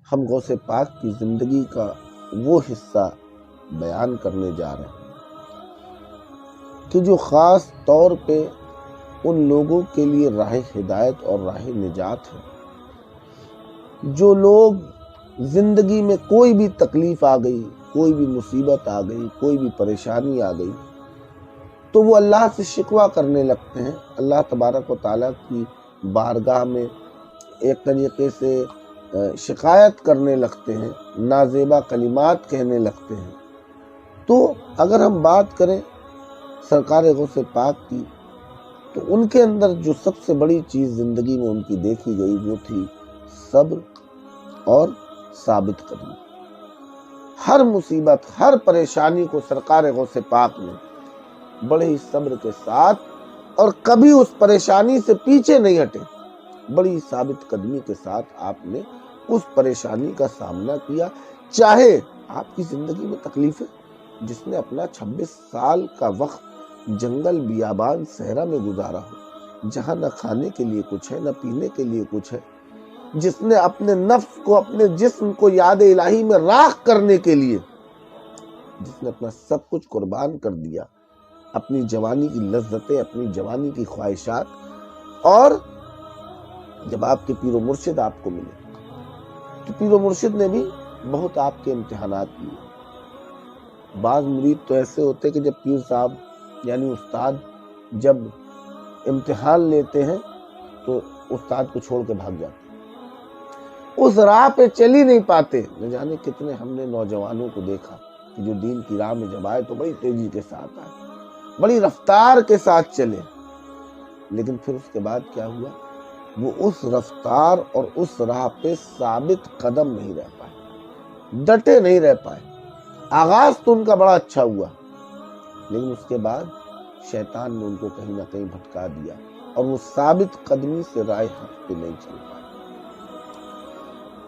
ہم غوث پاک کی زندگی کا وہ حصہ بیان کرنے جا رہے ہیں کہ جو خاص طور پہ ان لوگوں کے لیے راہ ہدایت اور راہ نجات ہے، جو لوگ زندگی میں کوئی بھی تکلیف آ گئی، کوئی بھی مصیبت آ گئی، کوئی بھی پریشانی آ گئی تو وہ اللہ سے شکوہ کرنے لگتے ہیں، اللہ تبارک و تعالیٰ کی بارگاہ میں ایک طریقے سے شکایت کرنے لگتے ہیں، نازیبا کلمات کہنے لگتے ہیں۔ تو اگر ہم بات کریں سرکار غوث پاک کی، تو ان کے اندر جو سب سے بڑی چیز زندگی میں ان کی دیکھی گئی وہ تھی صبر اور ثابت قدمی۔ ہر مصیبت، ہر پریشانی کو سرکار غوث پاک نے بڑے ہی صبر کے ساتھ اور کبھی اس پریشانی سے پیچھے نہیں ہٹے، بڑی ثابت قدمی کے ساتھ آپ نے اس پریشانی کا سامنا کیا۔ چاہے آپ کی زندگی میں تکلیفیں، جس نے اپنا 26 سال کا وقت جنگل بیابان صحرا میں گزارا ہو، جہاں نہ کھانے کے لیے کچھ ہے نہ پینے کے لیے کچھ ہے، جس نے اپنے نفس کو، اپنے جسم کو یاد الہی میں راکھ کرنے کے لیے، جس نے اپنا سب کچھ قربان کر دیا، اپنی جوانی کی لذتیں، اپنی جوانی کی خواہشات، اور جب آپ کے پیر و مرشد آپ کو ملے تو پیر و مرشد نے بھی بہت آپ کے امتحانات لیے۔ بعض مرید تو ایسے ہوتے کہ جب پیر صاحب یعنی استاد جب امتحان لیتے ہیں تو استاد کو چھوڑ کے بھاگ جاتے ہیں، اس راہ پہ چل ہی نہیں پاتے۔ نہ جانے کتنے ہم نے نوجوانوں کو دیکھا کہ جو دین کی راہ میں جب آئے تو بڑی تیزی کے ساتھ آئے، بڑی رفتار کے ساتھ چلے، لیکن پھر اس کے بعد کیا ہوا؟ وہ اس رفتار اور اس راہ پہ ثابت قدم نہیں رہ پائے، ڈٹے نہیں رہ پائے۔ آغاز تو ان کا بڑا اچھا ہوا، لیکن اس کے بعد شیطان نے ان کو کہیں نہ کہیں بھٹکا دیا اور وہ ثابت قدمی سے راہ حق پہ نہیں چل پائے۔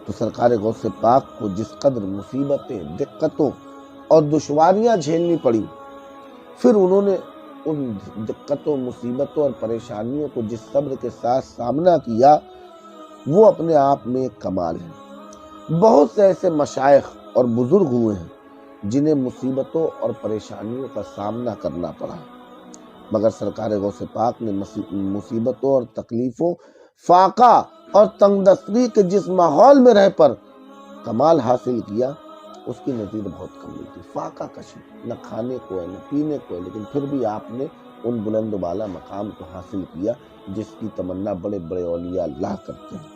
تو سرکار غوث پاک کو جس قدر مصیبتیں، دقتوں اور دشواریاں جھیلنی پڑی، پھر انہوں نے ان دقتوں، مصیبتوں اور پریشانیوں کو جس صبر کے ساتھ سامنا کیا، وہ اپنے آپ میں ایک کمال ہے۔ بہت سے ایسے مشائخ اور بزرگ ہوئے ہیں جنہیں مصیبتوں اور پریشانیوں کا سامنا کرنا پڑا، مگر سرکار غوث پاک نے مصیبتوں اور تکلیفوں، فاقہ اور تنگ دستگی کے جس ماحول میں رہ پر کمال حاصل کیا، اس کی نظیر بہت کم ملتی۔ فاقہ کشی، نہ کھانے کو ہے نہ پینے کو ہے، لیکن پھر بھی آپ نے ان بلند و بالا مقام کو حاصل کیا جس کی تمنا بڑے بڑے اولیاء اللہ کرتے ہیں۔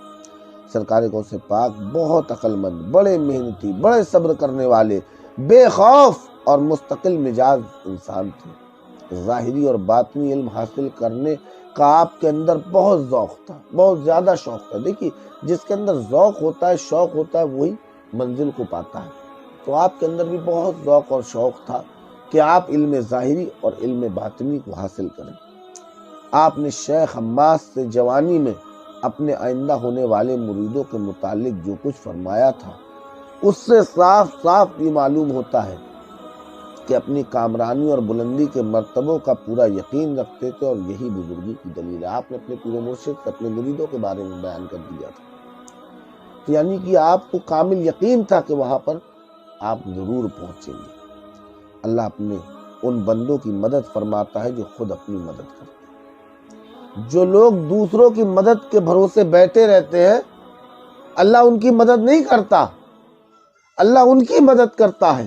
سرکار غوث پاک بہت عقل مند، بڑے محنتی، بڑے صبر کرنے والے، بے خوف اور مستقل مزاج انسان تھے۔ ظاہری اور باطنی علم حاصل کرنے کا آپ کے اندر بہت ذوق تھا، بہت زیادہ شوق تھا۔ دیکھیے، جس کے اندر ذوق ہوتا ہے، شوق ہوتا ہے، وہی منزل کو پاتا ہے۔ تو آپ کے اندر بھی بہت ذوق اور شوق تھا کہ آپ علم ظاہری اور علم باطنی کو حاصل کریں۔ آپ نے شیخ حماد سے جوانی میں اپنے آئندہ ہونے والے مریدوں کے متعلق جو کچھ فرمایا تھا، اس سے صاف صاف یہ معلوم ہوتا ہے کہ اپنی کامرانی اور بلندی کے مرتبوں کا پورا یقین رکھتے تھے، اور یہی بزرگی کی دلیل ہے۔ آپ نے اپنے پیر و مرشد سے اپنے مریدوں کے بارے میں بیان کر دیا تھا، تو یعنی کہ آپ کو کامل یقین تھا کہ وہاں پر آپ ضرور پہنچیں گے۔ اللہ اپنے ان بندوں کی مدد فرماتا ہے جو خود اپنی مدد کرتے ہیں۔ جو لوگ دوسروں کی مدد کے بھروسے بیٹھے رہتے ہیں، اللہ ان کی مدد نہیں کرتا، اللہ ان کی مدد کرتا ہے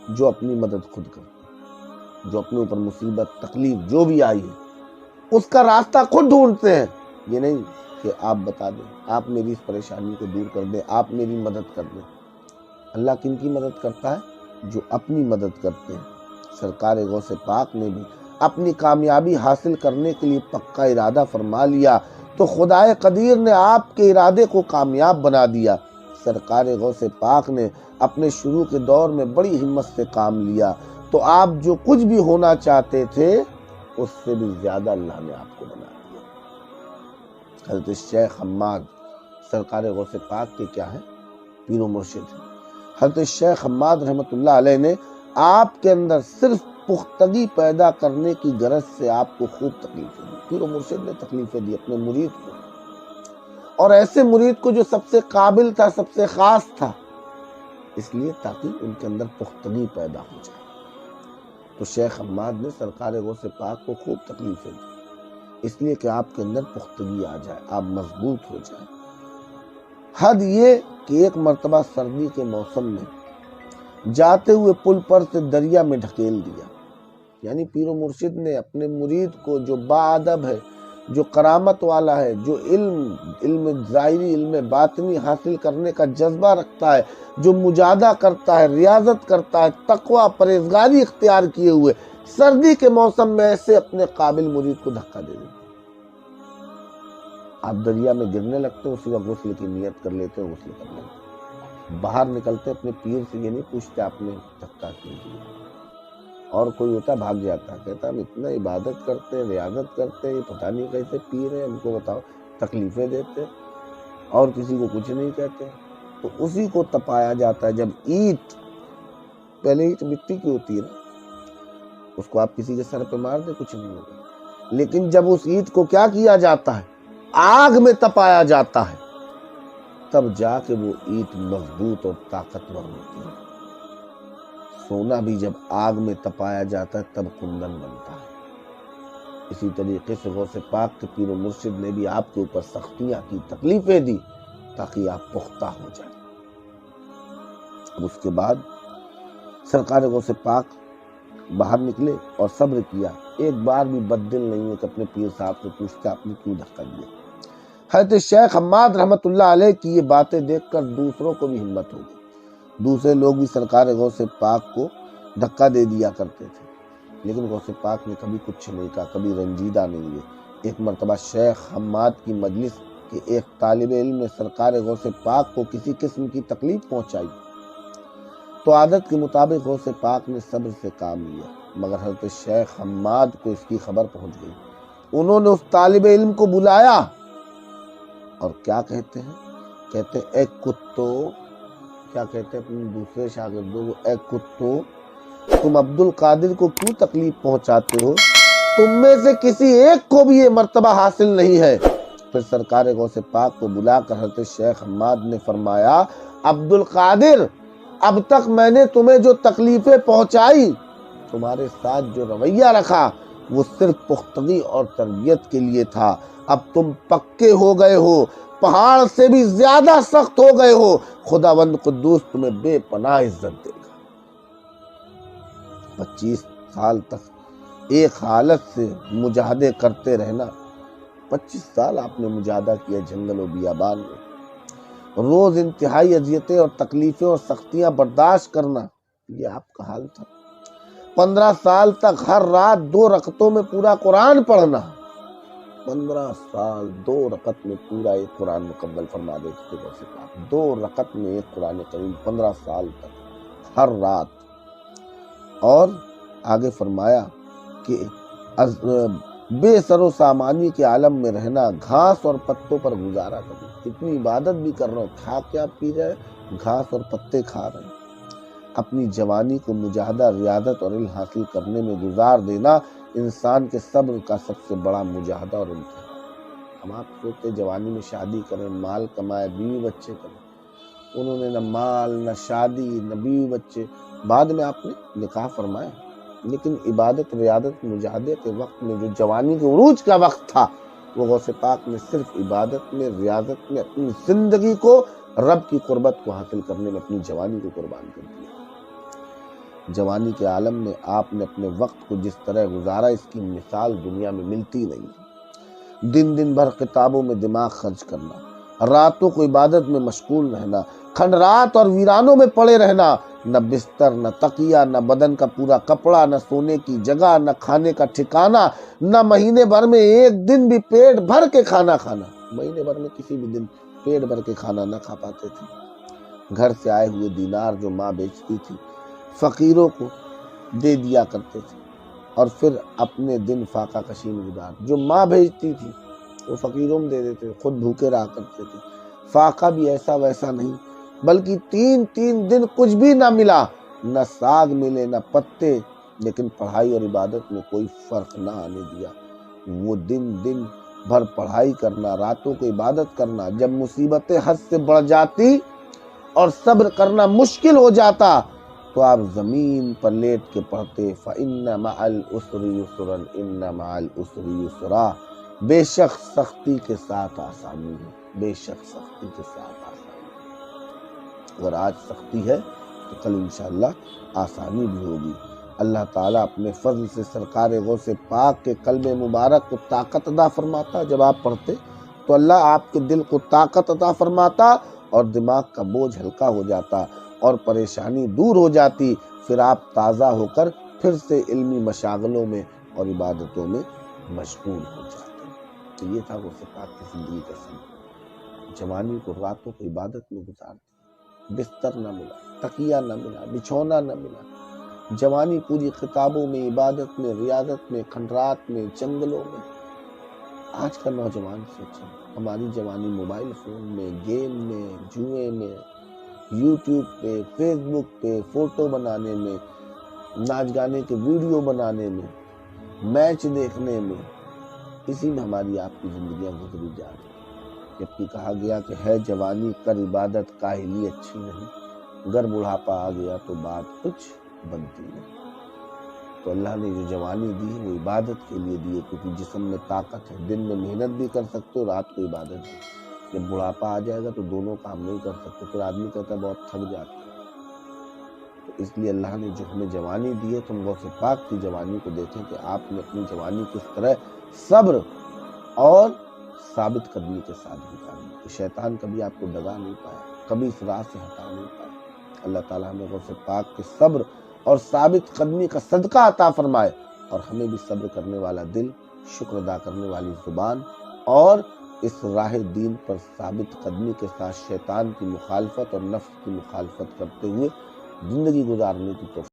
جو اپنی مدد خود کرتے ہیں، جو اپنے اوپر مصیبت، تکلیف جو بھی آئی ہے اس کا راستہ خود ڈھونڈتے ہیں۔ یہ نہیں کہ آپ بتا دیں، آپ میری اس پریشانی کو دور کر دیں، آپ میری مدد کر دیں۔ اللہ کن کی مدد کرتا ہے؟ جو اپنی مدد کرتے ہیں۔ سرکار غوث پاک نے بھی اپنی کامیابی حاصل کرنے کے لیے پکا ارادہ فرما لیا تو خدائے قدیر نے آپ کے ارادے کو کامیاب بنا دیا۔ سرکار غوث پاک نے اپنے شروع کے دور میں بڑی ہمت سے کام لیا تو آپ جو کچھ بھی ہونا چاہتے تھے اس سے بھی زیادہ اللہ نے آپ کو بنا دیا۔ حضرت شیخ حماد سرکار غوث پاک کے کیا ہیں؟ پیر و مرشد ہیں۔ حضرت شیخ حماد رحمۃ اللہ علیہ نے آپ کے اندر صرف پختگی پیدا کرنے کی غرض سے آپ کو خوب تکلیفیں دی۔ پیر و مرشد نے تکلیفیں دی اپنے مرید کو، اور ایسے مرید کو جو سب سے قابل تھا، سب سے خاص تھا، اس لیے تاکہ ان کے اندر پختگی پیدا ہو جائے۔ تو شیخ حماد نے سرکار غوث پاک کو خوب تکلیفیں دی، اس لیے کہ آپ کے اندر پختگی آ جائے، آپ مضبوط ہو جائے۔ حد یہ کہ ایک مرتبہ سردی کے موسم میں جاتے ہوئے پل پر سے دریا میں ڈھکیل دیا۔ یعنی پیر و مرشد نے اپنے مرید کو جو باادب ہے، جو کرامت والا ہے، جو علم ظاہری علم باطنی حاصل کرنے کا جذبہ رکھتا ہے، جو مجاہدہ کرتا ہے، ریاضت کرتا ہے، تقوی پرہیزگاری اختیار کیے ہوئے، سردی کے موسم میں ایسے اپنے قابل مرید کو دھکا دے دیتے۔ آپ دریا میں گرنے لگتے، اسی وقت غسل کی نیت کر لیتے، غسل کر لیتے، باہر نکلتے اپنے پیر سے یہ نہیں پوچھتے آپ نے دھکا کیوں دیا۔ اور کوئی ہوتا بھاگ جاتا، کہتا ہم اتنا عبادت کرتے، ریاضت کرتے، یہ پتہ نہیں کیسے پیر ہیں، ان کو بتاؤ، تکلیفیں دیتے اور کسی کو کچھ نہیں کہتے۔ تو اسی کو تپایا جاتا ہے۔ جب اینٹ، پہلے اینٹ مٹی کی ہوتی ہے نا، اس کو آپ کسی کے سر پہ مار دیں کچھ نہیں ہوگا، لیکن جب اس اینٹ کو کیا کیا جاتا ہے، آگ میں تپایا جاتا ہے، تب جا کے وہ اینٹ مضبوط اور طاقتور ہوتی ہے۔ سونا بھی جب آگ میں تپایا جاتا ہے تب کندن بنتا ہے۔ اسی طریقے سے غوث پاک کے پیر و مرشد نے بھی آپ کے اوپر سختیاں کی، تکلیفیں دی، تاکہ آپ پختہ ہو جائیں۔ اب اس کے بعد سرکار غوث پاک باہر نکلے اور صبر کیا، ایک بار بھی بددل نہیں ہے کہ اپنے پیر صاحب سے پوچھتا آپ نے کیوں دھکا دیا۔ حضرت شیخ حماد رحمت اللہ علیہ کی یہ باتیں دیکھ کر دوسروں کو بھی ہمت ہو گئی۔ دوسرے لوگ بھی سرکار غوث پاک کو دھکا دے دیا کرتے تھے، لیکن غوث پاک نے کبھی کچھ نہیں کہا، کبھی رنجیدہ نہیں ہوئے۔ ایک مرتبہ شیخ حماد کی مجلس کے ایک طالب علم نے سرکار غوث پاک کو کسی قسم کی تکلیف پہنچائی، تو عادت کے مطابق غوث پاک نے صبر سے کام لیا، مگر حضرت شیخ حماد کو اس کی خبر پہنچ گئی۔ انہوں نے اس طالب علم کو بلایا اور کیا کہتے ہیں، کہتے اے کتو، کیا کہتے ہیں اپنے دوسرے شاگردوں کو، اے کتو، تم عبد القادر کو کیوں تکلیف پہنچاتے ہو؟ تم میں سے کسی ایک کو بھی یہ مرتبہ حاصل نہیں ہے۔ پھر سرکار غوث پاک کو بلا کر حضرت شیخ حماد نے فرمایا، عبد القادر، اب تک میں نے تمہیں جو تکلیفیں پہنچائی، تمہارے ساتھ جو رویہ رکھا، وہ صرف پختگی اور تربیت کے لیے تھا۔ اب تم پکے ہو گئے ہو، پہاڑ سے بھی زیادہ سخت ہو گئے ہو، خداوند قدوس تمہیں بے پناہ عزت دے گا۔ 25 سال تک ایک حالت سے مجاہدے کرتے رہنا، 25 سال آپ نے مجاہدہ کیا جنگل و بیابان میں، روز انتہائی اذیتیں اور تکلیفیں اور سختیاں برداشت کرنا، یہ آپ کا حال تھا۔ 15 سال تک ہر رات 2 رکعتوں میں پورا قرآن پڑھنا، 15 سال 2 رکعت میں پورا ایک قرآن مکمل فرما دیتے تھے، 2 رکعت میں ایک قرآن کریم، 15 سال تک ہر رات۔ اور آگے فرمایا کہ بے سر و سامانی کے عالم میں رہنا، گھاس اور پتوں پر گزارا کرنا، اتنی عبادت بھی کر رہا ہوں، کھا کیا پی رہے، گھاس اور پتے کھا رہے ہیں۔ اپنی جوانی کو مجاہدہ، ریاضت اور علم حاصل کرنے میں گزار دینا انسان کے صبر کا سب سے بڑا مجاہدہ اور امتحان۔ ہم آپ سوچتے جوانی میں شادی کریں، مال کمائے، بیوی بچے کریں، انہوں نے نہ مال، نہ شادی، نہ بیوی بچے، بعد میں آپ نے نکاح فرمایا، لیکن عبادت، ریاضت، مجاہدے کے وقت میں جو جوانی کے عروج کا وقت تھا، وہ غوث پاک نے صرف عبادت میں، ریاضت میں اپنی زندگی کو، رب کی قربت کو حاصل کرنے میں اپنی جوانی کو قربان کر دیا۔ جوانی کے عالم میں آپ نے اپنے وقت کو جس طرح گزارا، اس کی مثال دنیا میں ملتی نہیں۔ دن بھر کتابوں میں دماغ خرچ کرنا، راتوں کو عبادت میں مشغول رہنا، کھنڈرات اور ویرانوں میں پڑے رہنا، نہ بستر، نہ تکیہ، نہ بدن کا پورا کپڑا، نہ سونے کی جگہ، نہ کھانے کا ٹھکانہ، نہ مہینے بھر میں ایک دن بھی پیٹ بھر کے کھانا کھانا، مہینے بھر میں کسی بھی دن پیٹ بھر کے کھانا نہ کھا پاتے تھے۔ گھر سے آئے ہوئے دینار جو ماں بیچتی تھی، فقیروں کو دے دیا کرتے تھے، اور پھر اپنے دن فاقہ کشی میں گزار، جو ماں بھیجتی تھی وہ فقیروں میں دے دیتے، خود بھوکے رہا کرتے تھے۔ فاقہ بھی ایسا ویسا نہیں، بلکہ 3 دن کچھ بھی نہ ملا، نہ ساگ ملے نہ پتے، لیکن پڑھائی اور عبادت میں کوئی فرق نہ آنے دیا۔ وہ دن بھر پڑھائی کرنا، راتوں کو عبادت کرنا، جب مصیبتیں حد سے بڑھ جاتی اور صبر کرنا مشکل ہو جاتا تو آپ زمین پر لیٹ کے پڑھتے فَإِنَّ مَعَ الْعُسْرِ يُسْرًا إِنَّ مَعَ الْعُسْرِ يُسْرًا، بے شک سختی کے ساتھ آسانی ہے، بے شک سختی کے ساتھ آسانی ہے۔ اگر آج سختی ہے تو کل انشاءاللہ آسانی بھی ہوگی۔ اللہ تعالیٰ اپنے فضل سے سرکار غوث پاک کے قلب مبارک کو طاقت عطا فرماتا۔ جب آپ پڑھتے تو اللہ آپ کے دل کو طاقت عطا فرماتا اور دماغ کا بوجھ ہلکا ہو جاتا اور پریشانی دور ہو جاتی، پھر آپ تازہ ہو کر پھر سے علمی مشاغلوں میں اور عبادتوں میں مشغول ہو جاتے۔ تو یہ تھا غوث پاک کی زندگی کا سفر۔ جوانی کو راتوں کو عبادت میں گزارتے، بستر نہ ملا، تکیہ نہ ملا، بچھونا نہ ملا، جوانی پوری کتابوں میں، عبادت میں، ریاضت میں، کھنڈرات میں، جنگلوں میں۔ آج کا نوجوان سوچیں، ہماری جوانی موبائل فون میں، گیم میں، جوئے میں، یوٹیوب پہ، فیس بک پہ فوٹو بنانے میں، ناچ گانے کے ویڈیو بنانے میں، میچ دیکھنے میں، اسی میں ہماری آپ کی زندگیاں گزری جا رہی ہیں۔ جبکہ کہا گیا کہ ہے جوانی کر عبادت کاہلی اچھی نہیں، گر بڑھاپا آ گیا تو بات کچھ بنتی نہیں۔ تو اللہ نے جو جوانی دی ہے وہ عبادت کے لیے دی ہے، کیونکہ جسم میں طاقت ہے، دن میں محنت بھی کر سکتے ہو، رات کو عبادت بھی۔ جب بڑھاپا آ جائے گا تو دونوں کام نہیں کر سکتے، پھر آدمی کہتا ہے بہت تھک جاتا ہے۔ تو اس لیے اللہ نے جو ہمیں جوانی دی ہے، تم غوث پاک کی جوانی کو دیکھیں کہ آپ نے اپنی جوانی کس طرح صبر اور ثابت قدمی کے ساتھ گزاری کہ شیطان کبھی آپ کو دگا نہیں پایا، کبھی اس راہ سے ہٹا نہیں پایا۔ اللہ تعالیٰ ہمیں غوث پاک کے صبر اور ثابت قدمی کا صدقہ عطا فرمائے اور ہمیں بھی صبر کرنے والا دل، شکر ادا کرنے والی زبان اور اس راہ دین پر ثابت قدمی کے ساتھ شیطان کی مخالفت اور نفس کی مخالفت کرتے ہوئے زندگی گزارنے کی توفیق